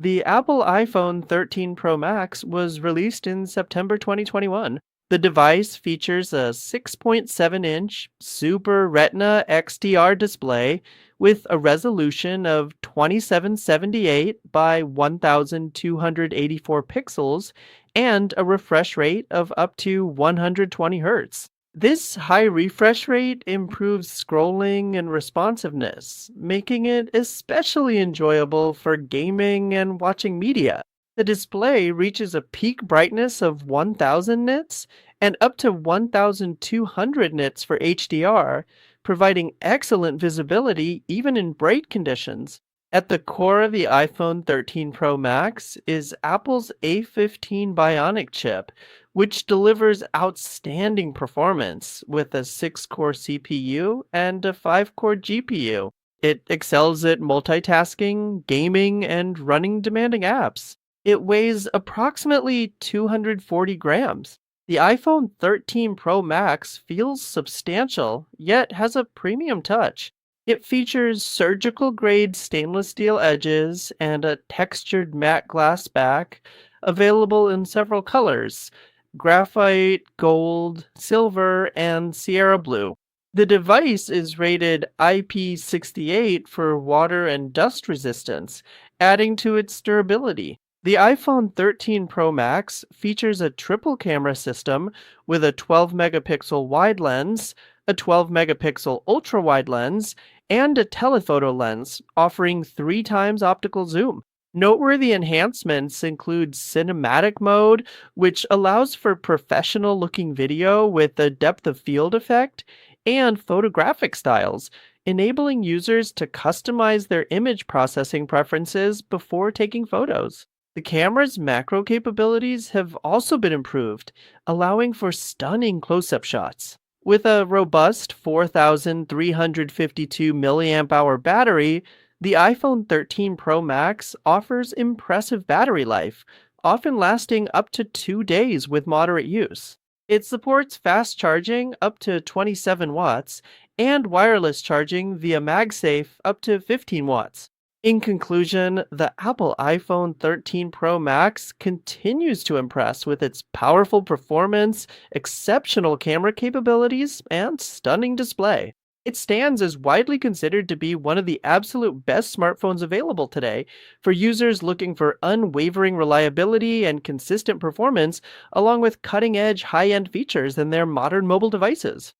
The Apple iPhone 13 Pro Max was released in September 2021. The device features a 6.7-inch Super Retina XDR display with a resolution of 2778 by 1284 pixels and a refresh rate of up to 120 Hz. This high refresh rate improves scrolling and responsiveness, making it especially enjoyable for gaming and watching media. The display reaches a peak brightness of 1000 nits and up to 1200 nits for HDR, providing excellent visibility even in bright conditions. At the core of the iPhone 13 Pro Max is Apple's A15 Bionic chip, which delivers outstanding performance with a 6-core CPU and a 5-core GPU. It excels at multitasking, gaming, and running demanding apps. It weighs approximately 240 grams. The iPhone 13 Pro Max feels substantial, yet has a premium touch. It features surgical grade stainless steel edges and a textured matte glass back, available in several colors: graphite, gold, silver, and Sierra blue. The device is rated IP68 for water and dust resistance, adding to its durability. The iPhone 13 Pro Max features a triple camera system with a 12 megapixel wide lens, a 12 megapixel ultra wide lens, and a telephoto lens, offering 3 times optical zoom. Noteworthy enhancements include cinematic mode, which allows for professional looking video with a depth of field effect, and photographic styles, enabling users to customize their image processing preferences before taking photos. The camera's macro capabilities have also been improved, allowing for stunning close up shots. With a robust 4,352 milliamp hour battery, the iPhone 13 Pro Max offers impressive battery life, often lasting up to 2 days with moderate use. It supports fast charging up to 27 watts and wireless charging via MagSafe up to 15 watts. In conclusion, the Apple iPhone 13 Pro Max continues to impress with its powerful performance, exceptional camera capabilities, and stunning display. It stands as widely considered to be one of the absolute best smartphones available today for users looking for unwavering reliability and consistent performance, along with cutting edge high end features in their modern mobile devices.